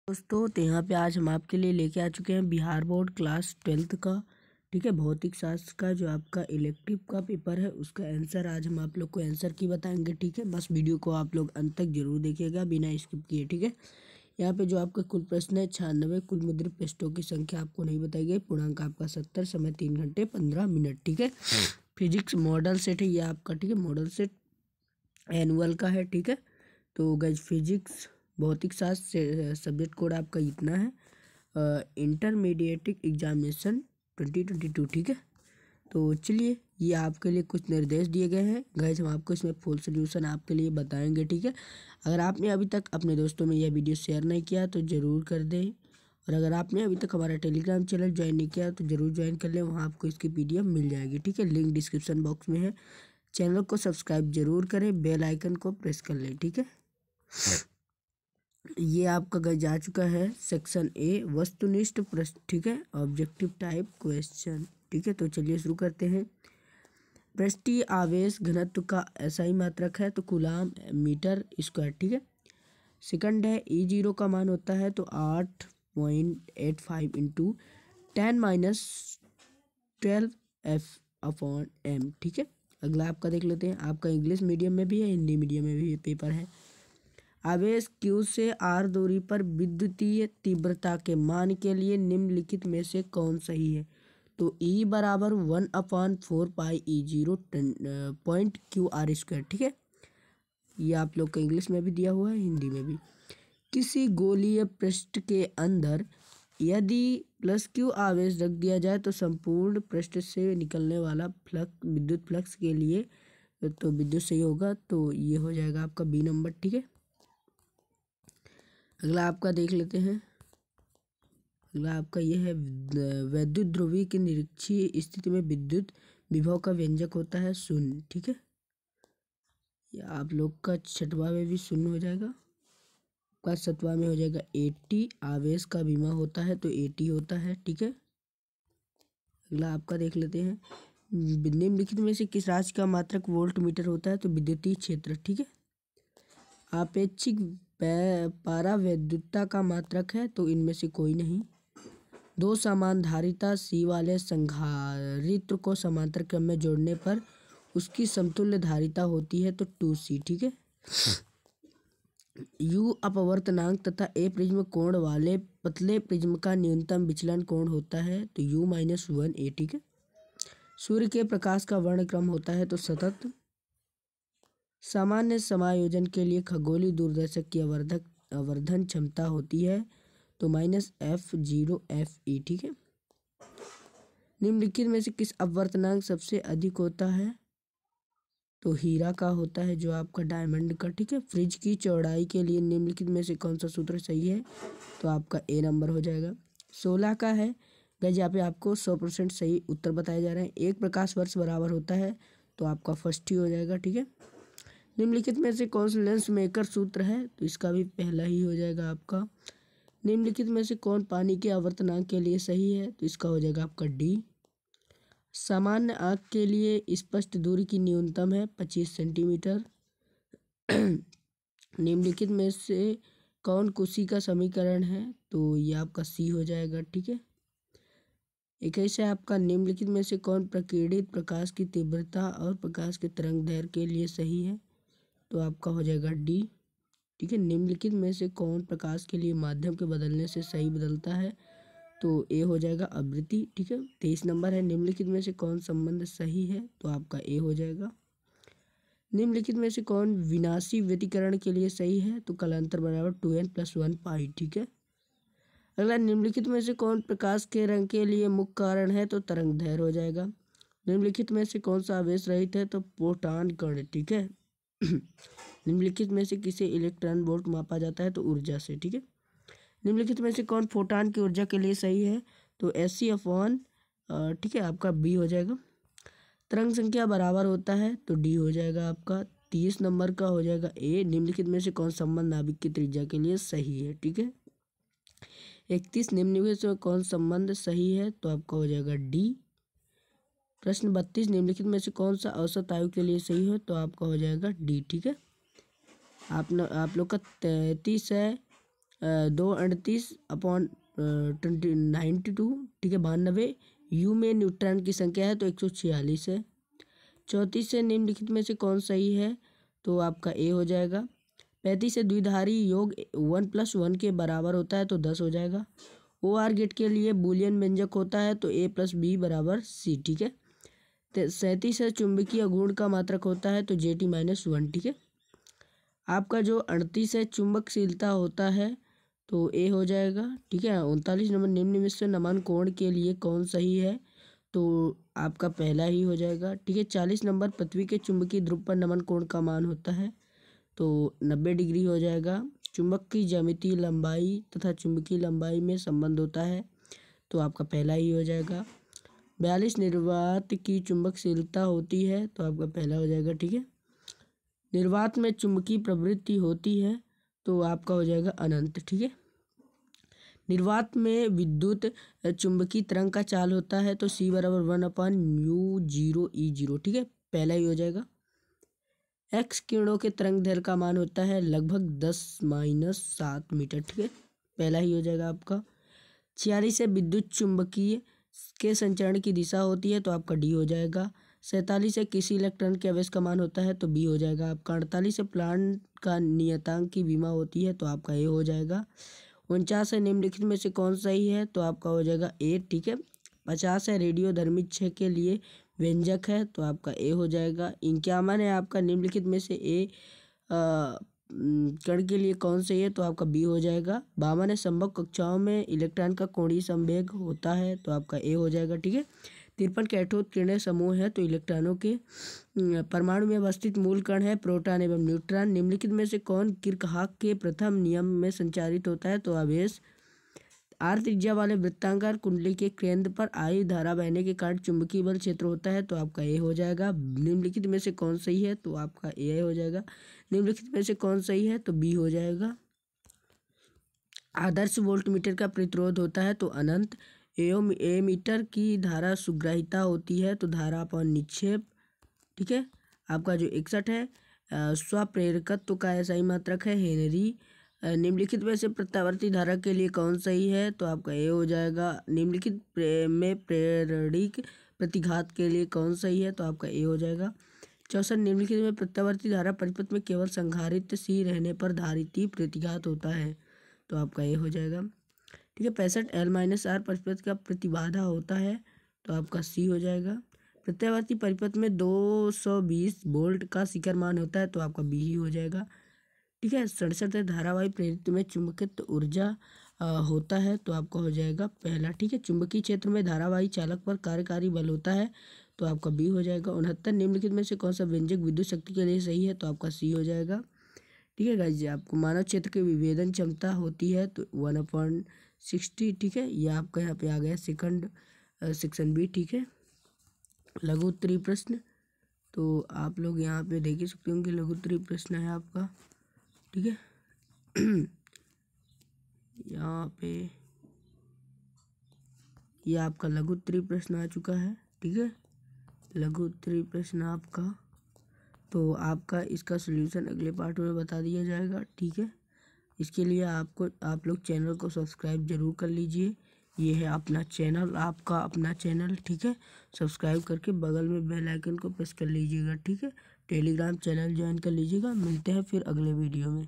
दोस्तों तो यहाँ पे आज हम आपके लिए लेके आ चुके हैं बिहार बोर्ड क्लास 12th का, ठीक है, भौतिक शास्त्र का जो आपका इलेक्टिव का पेपर है उसका आंसर आज हम आप लोग को आंसर की बताएंगे। ठीक है, बस वीडियो को आप लोग अंत तक जरूर देखिएगा बिना स्किप किए। ठीक है, यहाँ पे जो आपका कुल प्रश्न है 96, कुल मुद्रित पृष्ठों की संख्या आपको नहीं बताई गई, पूर्णांक आपका 70, समय 3 घंटे 15 मिनट। ठीक है, फिजिक्स मॉडल सेट है ये आपका, ठीक है, मॉडल सेट एनुअल का है। ठीक है, तो गाइस फिजिक्स भौतिक शास्त्र सब्जेक्ट कोड आपका इतना है, इंटरमीडिएट एग्जामिनेशन 2022। ठीक है, तो चलिए ये आपके लिए कुछ निर्देश दिए गए हैं गाइस, हम आपको इसमें फुल सोल्यूशन आपके लिए बताएंगे। ठीक है, अगर आपने अभी तक अपने दोस्तों में यह वीडियो शेयर नहीं किया तो ज़रूर कर दें, और अगर आपने अभी तक हमारा टेलीग्राम चैनल ज्वाइन नहीं किया तो ज़रूर ज्वाइन कर लें, वहाँ आपको इसकी PDF मिल जाएगी। ठीक है, लिंक डिस्क्रिप्शन बॉक्स में है। चैनल को सब्सक्राइब जरूर करें, बेल आइकन को प्रेस कर लें। ठीक है, ये आपका गए जा चुका है सेक्शन ए वस्तुनिष्ठ प्रश्न। ठीक है, ऑब्जेक्टिव टाइप क्वेश्चन। ठीक है, तो चलिए शुरू करते हैं। पृष्ठीय आवेश घनत्व का SI मात्रक है तो कूलाम मीटर स्क्वायर। ठीक है, सेकंड है E0 का मान होता है तो 8.85 इंटू 10⁻12F/m। ठीक है, अगला आपका देख लेते हैं, आपका इंग्लिश मीडियम में भी है, हिंदी मीडियम में भी पेपर है। आवेश Q से R दूरी पर विद्युतीय तीव्रता के मान के लिए निम्नलिखित में से कौन सही है? तो E बराबर 1/4 पाई E0 .QR²। ठीक है, ये आप लोग का इंग्लिश में भी दिया हुआ है, हिंदी में भी। किसी गोलीय पृष्ठ के अंदर यदि +Q आवेश रख दिया जाए तो संपूर्ण पृष्ठ से निकलने वाला फ्लक्स विद्युत फ्लक्स के लिए तो विद्युत सही होगा, तो ये हो जाएगा आपका B नंबर। ठीक है, अगला आपका देख लेते हैं, अगला आपका ये है वैद्युत ध्रुवी की निरक्षीय स्थिति में विद्युत विभव का व्यंजक होता है 0। ठीक है, ये आप लोग का छठवां में भी 0 हो जाएगा, आपका सातवां में हो जाएगा 80। आवेश का विमा होता है तो 80 होता है। ठीक है, अगला आपका देख लेते हैं, निम्नलिखित में से किस राशि का मात्रक वोल्ट मीटर होता है? तो विद्युतीय क्षेत्र। ठीक है, आपेक्षिक पारावैद्युतता का मात्रक है तो इनमें से कोई नहीं। दो समान धारिता C वाले संधारित्र को समांतर क्रम में जोड़ने पर उसकी समतुल्य धारिता होती है तो 2C। ठीक है, U अपवर्तनांक तथा A प्रिज्म कोण वाले पतले प्रिज्म का न्यूनतम विचलन कोण होता है तो U-1A। ठीक है, सूर्य के प्रकाश का वर्णक्रम होता है तो सतत। सामान्य समायोजन के लिए खगोलीय दूरदर्शक की आवर्धन क्षमता होती है तो -F0FE। ठीक है, निम्नलिखित में से किस अपवर्तनांक सबसे अधिक होता है? तो हीरा का होता है, जो आपका डायमंड का। ठीक है, फ्रिज की चौड़ाई के लिए निम्नलिखित में से कौन सा सूत्र सही है? तो आपका A नंबर हो जाएगा। 16 का है गाइस, यहाँ पे आपको 100% सही उत्तर बताए जा रहे हैं। 1 प्रकाश वर्ष बराबर होता है तो आपका फर्स्ट ही हो जाएगा। ठीक है, निम्नलिखित में से कौन सा लेंस मेकर सूत्र है? तो इसका भी पहला ही हो जाएगा आपका। निम्नलिखित में से कौन पानी के आवर्तनांक के लिए सही है? तो इसका हो जाएगा आपका D। सामान्य आँख के लिए स्पष्ट दूरी की न्यूनतम है 25 सेंटीमीटर। निम्नलिखित में से कौन कुशी का समीकरण है? तो ये आपका C हो जाएगा। ठीक है, 21 है आपका, निम्नलिखित में से कौन प्रकीर्णित प्रकाश की तीव्रता और प्रकाश के तरंग दैर्घ्य के लिए सही है? तो आपका हो जाएगा D। ठीक है, निम्नलिखित में से कौन प्रकाश के लिए माध्यम के बदलने से सही बदलता है? तो A हो जाएगा आवृत्ति। ठीक है, 23 नंबर है, निम्नलिखित में से कौन संबंध सही है? तो आपका A हो जाएगा। निम्नलिखित में से कौन विनाशी व्यतिकरण के लिए सही है? तो कालांतर बराबर 2n+1 पाई। ठीक है, अगला, निम्नलिखित में से कौन प्रकाश के रंग के लिए मुख्य कारण है? तो तरंग दैर्घ्य हो जाएगा। निम्नलिखित में से कौन सा आवेश रहित है? तो प्रोटॉन कण। ठीक है, निम्नलिखित में से किसे इलेक्ट्रॉन वोल्ट मापा जाता है? तो ऊर्जा से। ठीक है, निम्नलिखित में से कौन फोटॉन की ऊर्जा के लिए सही है? तो SC/, ठीक है, आपका B हो जाएगा। तरंग संख्या बराबर होता है तो D हो जाएगा आपका। 30 नंबर का हो जाएगा A, निम्नलिखित में से कौन संबंध नाभिक की त्रिज्या के लिए सही है? ठीक है, 31, निम्नलिखित में कौन संबंध सही है? तो आपका हो जाएगा D। प्रश्न 32, निम्नलिखित में से कौन सा औसत आयु के लिए सही है? तो आपका हो जाएगा D। ठीक है, आप लोग का 33 है, 238/92, ठीक है, 92। यू में न्यूट्रॉन की संख्या है तो 146 है। 34 से निम्नलिखित में से कौन सही है, तो आपका ए हो जाएगा। 35 से द्विधारी योग 1+1 के बराबर होता है तो 10 हो जाएगा। OR गेट के लिए बूलियन व्यंजक होता है तो A+B = C, ठीक है। 37 से चुंबकीय घूर्ण का मात्रक होता है तो J_1, ठीक है। आपका जो 38 है चुंबकशीलता होता है तो ए हो जाएगा, ठीक है। 39 नंबर निम्न में से नमन कोण के लिए कौन सही है, तो आपका पहला ही हो जाएगा, ठीक है। 40 नंबर पृथ्वी के चुंबकीय ध्रुव पर नमन कोण का मान होता है तो 90 डिग्री हो जाएगा। चुंबक की ज्यामितीय लंबाई तथा चुंबकीय लंबाई में संबंध होता है तो आपका पहला ही हो जाएगा। 42 निर्वात की चुंबकशीलता होती है तो आपका पहला हो जाएगा, ठीक है। निर्वात में चुंबकीय प्रवृत्ति होती है तो आपका हो जाएगा अनंत, ठीक है। निर्वात में विद्युत चुंबकीय तरंग का चाल होता है तो C = 1/μ0 E0, ठीक है, पहला ही हो जाएगा। एक्स किरणों के तरंग दैर्घ्य का मान होता है लगभग 10-7 मीटर, ठीक है, पहला ही हो जाएगा आपका। 46 से विद्युत चुंबकीय के संचरण की दिशा होती है तो आपका डी हो जाएगा। 47 से किसी इलेक्ट्रॉन के आवेश का मान होता है तो बी हो जाएगा आपका। 48 से प्लांट का नियतांक की विमा होती है तो आपका ए हो जाएगा। 49 से निम्नलिखित में से कौन सही है, तो आपका हो जाएगा ए, ठीक है। 50 है रेडियोधर्मी क्षय के लिए व्यंजक है तो आपका ए हो जाएगा। 51 है आपका निम्नलिखित में से ए कण के लिए कौन सही है, तो आपका बी हो जाएगा। 52 है संभव कक्षाओं में इलेक्ट्रॉन का कोणीय संवेग होता है तो आपका ए हो जाएगा, ठीक है। 53 कैथोड किरणें समूह है तो इलेक्ट्रॉनों के परमाणु में अवस्थित मूल कण है प्रोटॉन एवं न्यूट्रॉन। निम्नलिखित में से कौन किरचॉफ के प्रथम नियम में संचारित होता है, तो आवेश आर त्रिज्या वाले वृत्ताकार कुंडली के केंद्र पर आई धारा बहने के कारण चुंबकीय बल क्षेत्र होता है तो आपका ए हो जाएगा। निम्नलिखित में से कौन सही है, तो आपका ए हो जाएगा। निम्नलिखित में से कौन सही है, तो बी हो जाएगा। आदर्श वोल्टमीटर का प्रतिरोध होता है तो अनंत। एमीटर की धारा सुग्राहिता होती है तो धारा अपॉन निक्षेप, ठीक है। आपका जो 61 है स्वप्रेरकत्व का SI मात्रक है हेनरी। निम्नलिखित में से प्रत्यावर्ती धारा के लिए कौन सही है, तो आपका ए हो जाएगा। निम्नलिखित में प्रेरणिक प्रतिघात के लिए कौन सही है, तो आपका ए हो जाएगा। 64 निम्नलिखित में प्रत्यावर्ती धारा परिपथ में केवल संधारित्र सी रहने पर धारिती प्रतिघात होता है तो आपका ए हो जाएगा, ठीक है। 65 L-R परिपथ का प्रतिबाधा होता है तो आपका सी हो जाएगा। प्रत्यावर्ती परिपथ में 220 वोल्ट का शिखर मान होता है तो आपका बी ही हो जाएगा, ठीक है। 67 धारावाही प्रेरित में चुंबकित ऊर्जा होता है तो आपका हो जाएगा पहला, ठीक है। चुंबकीय क्षेत्र में धारावाही चालक पर कार्यकारी बल होता है तो आपका बी हो जाएगा। 69 निम्नलिखित में से कौन सा व्यंजक विद्युत शक्ति के लिए सही है, तो आपका सी हो जाएगा, ठीक है गाइस। आपको मानव क्षेत्र की विभेदन क्षमता होती है तो 1/60, ठीक है। यह आपका यहाँ पे आ गया सेकंड सेक्शन बी, ठीक है। लघु उत्तरीय प्रश्न तो आप लोग यहाँ पे देख ही सकते होंगे लघु उत्तरीय प्रश्न है आपका, ठीक है। यहाँ पे यह आपका लघु उत्तरीय प्रश्न आ चुका है, ठीक है। लघु उत्तरीय प्रश्न आपका, तो आपका इसका सलूशन अगले पार्ट में बता दिया जाएगा, ठीक है। इसके लिए आप लोग चैनल को सब्सक्राइब जरूर कर लीजिए। ये है अपना चैनल, आपका अपना चैनल, ठीक है। सब्सक्राइब करके बगल में बेल आइकन को प्रेस कर लीजिएगा, ठीक है। टेलीग्राम चैनल ज्वाइन कर लीजिएगा। मिलते हैं फिर अगले वीडियो में।